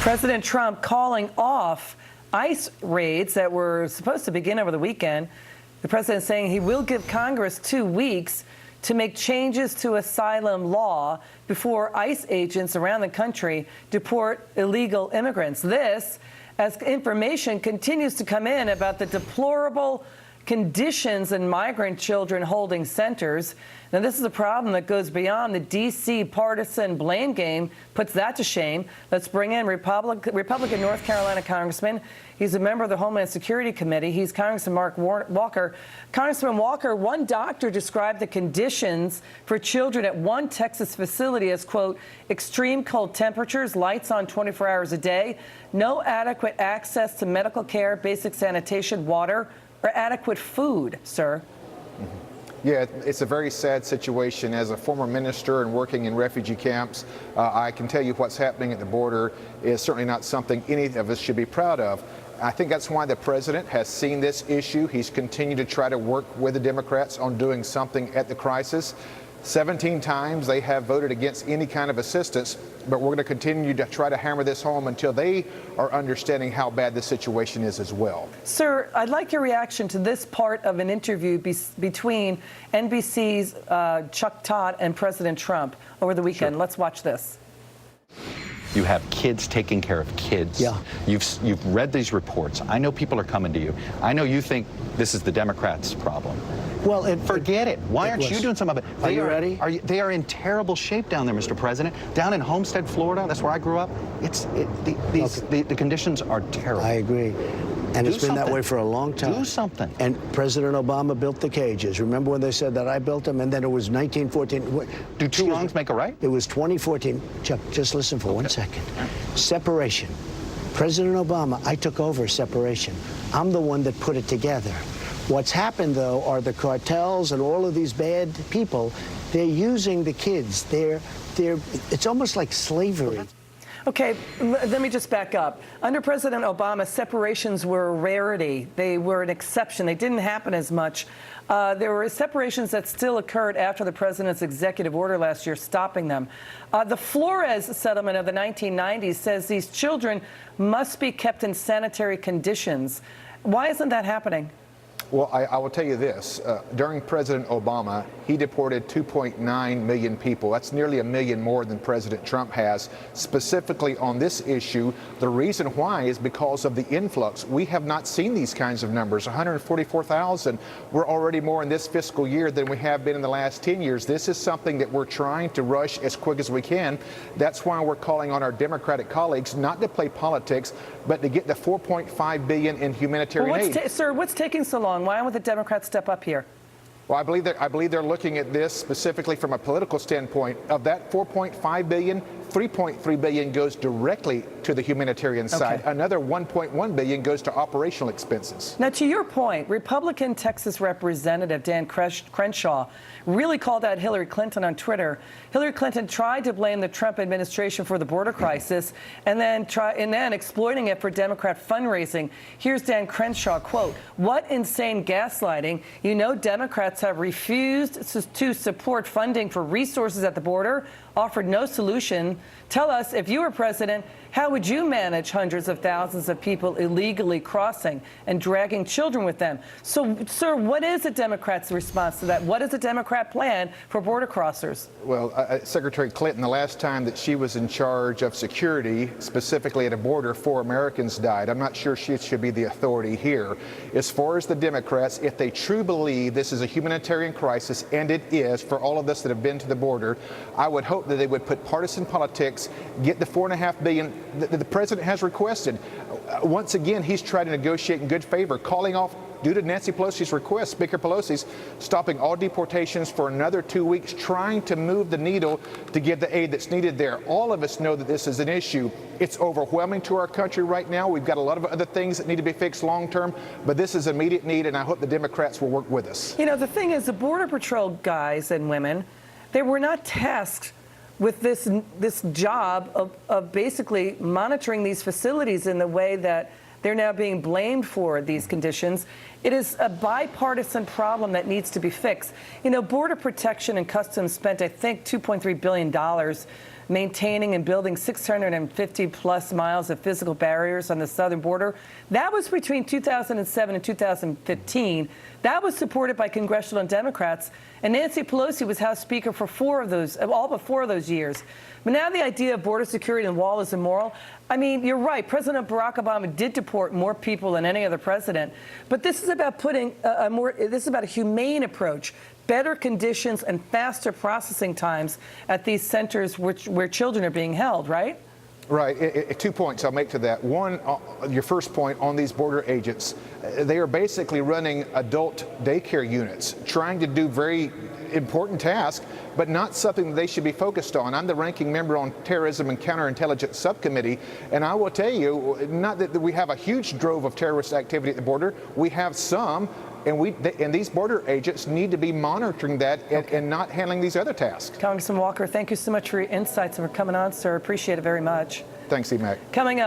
President Trump calling off ICE raids that were supposed to begin over the weekend. The president saying he will give Congress 2 weeks to make changes to asylum law before ICE agents around the country deport illegal immigrants. This, as information continues to come in about the deplorable conditions in migrant children holding centers. Now, this is a problem that goes beyond the D.C. partisan blame game, puts that to shame. Let's bring in Republican North Carolina Congressman. He's a member of the Homeland Security Committee. He's Congressman Mark Walker. Congressman Walker, one doctor described the conditions for children at one Texas facility as, quote, extreme cold temperatures, lights on 24 hours a day, no adequate access to medical care, basic sanitation, water, or adequate food, sir. Yeah, it's a very sad situation. As a former minister and working in refugee camps, I can tell you what's happening at the border is certainly not something any of us should be proud of. I think that's why the president has seen this issue. He's continued to try to work with the Democrats on doing something at the crisis. 17 times they have voted against any kind of assistance, but we're going to continue to try to hammer this home until they are understanding how bad the situation is as well. Sir, I'd like your reaction to this part of an interview between NBC's Chuck Todd and President Trump over the weekend. Sure. Let's watch this. You have kids taking care of kids. Yeah. You've read these reports. I know people are coming to you. I know you think this is the Democrats' problem. Well, forget it. Why aren't you doing something about it? Are you ready? They are in terrible shape down there, Mr. President. Down in Homestead, Florida, that's where I grew up. The conditions are terrible. I agree. And it's been that way for a long time. Do something. And President Obama built the cages. Remember when they said that I built them? And then it was 1914. Do two wrongs make a right? It was 2014. Chuck, just listen for 1 second. Separation. President Obama, I took over separation. I'm the one that put it together. What's happened, though, are the cartels and all of these bad people. They're using the kids. It's almost like slavery. Okay, let me just back up. Under President Obama, separations were a rarity. They were an exception. They didn't happen as much. There were separations that still occurred after the president's executive order last year stopping them. The Flores settlement of the 1990s says these children must be kept in sanitary conditions. Why isn't that happening? Well, I will tell you this. During President Obama, he deported 2.9 million people. That's nearly 1 million more than President Trump has. Specifically on this issue, the reason why is because of the influx. We have not seen these kinds of numbers. 144,000. We're already more in this fiscal year than we have been in the last 10 years. This is something that we're trying to rush as quick as we can. That's why we're calling on our Democratic colleagues not to play politics, but to get the $4.5 billion in humanitarian aid. Sir, what's taking so long? Why won't the Democrats step up here? Well, I believe they're looking at this specifically from a political standpoint. Of that $4.5 billion, $3.3 billion goes directly to the humanitarian side. Another $1.1 billion goes to operational expenses. Now, to your point, Republican Texas Representative Dan Crenshaw really called out Hillary Clinton on Twitter. Hillary Clinton tried to blame the Trump administration for the border crisis and then exploiting it for Democrat fundraising. Here's Dan Crenshaw, quote, "What insane gaslighting. You know Democrats have refused to support funding for resources at the border, offered no solution. Tell us, if you were president, how would you manage hundreds of thousands of people illegally crossing and dragging children with them?" So, sir, what is the Democrats' response to that? What is the Democrat plan for border crossers? Well, Secretary Clinton, the last time that she was in charge of security, specifically at a border, 4 Americans died. I'm not sure she should be the authority here. As far as the Democrats, if they truly believe this is a humanitarian crisis, and it is for all of us that have been to the border, I would hope that they would put partisan politics, get the $4.5 billion that the president has requested. Once again, he's trying to negotiate in good favor, calling off, due to Nancy Pelosi's request, Speaker Pelosi's, stopping all deportations for another 2 weeks, trying to move the needle to get the aid that's needed there. All of us know that this is an issue. It's overwhelming to our country right now. We've got a lot of other things that need to be fixed long term, but this is immediate need, and I hope the Democrats will work with us. You know, the thing is, the Border Patrol guys and women, they were not tasked with this job of basically monitoring these facilities in the way that they're now being blamed for these conditions. It is a bipartisan problem that needs to be fixed. You know, Border Protection and Customs spent, I think, $2.3 billion maintaining and building 650 plus miles of physical barriers on the southern border. That was between 2007 and 2015. That was supported by congressional Democrats, and Nancy Pelosi was House Speaker for all but four of those years. But now the idea of border security and wall is immoral. I mean, you're right. President Barack Obama did deport more people than any other president. But this is about putting this is about a humane approach, better conditions and faster processing times at these centers where children are being held, right? Right. 2 points I'll make to that. One, your first point on these border agents, they are basically running adult daycare units, trying to do very important tasks, but not something that they should be focused on. I'm the ranking member on Terrorism and Counterintelligence Subcommittee, and I will tell you, not that we have a huge drove of terrorist activity at the border, we have some, and these border agents need to be monitoring that and not handling these other tasks. Congressman Walker, thank you so much for your insights and for coming on, sir. Appreciate it very much. Thanks, E-Mac. Coming up.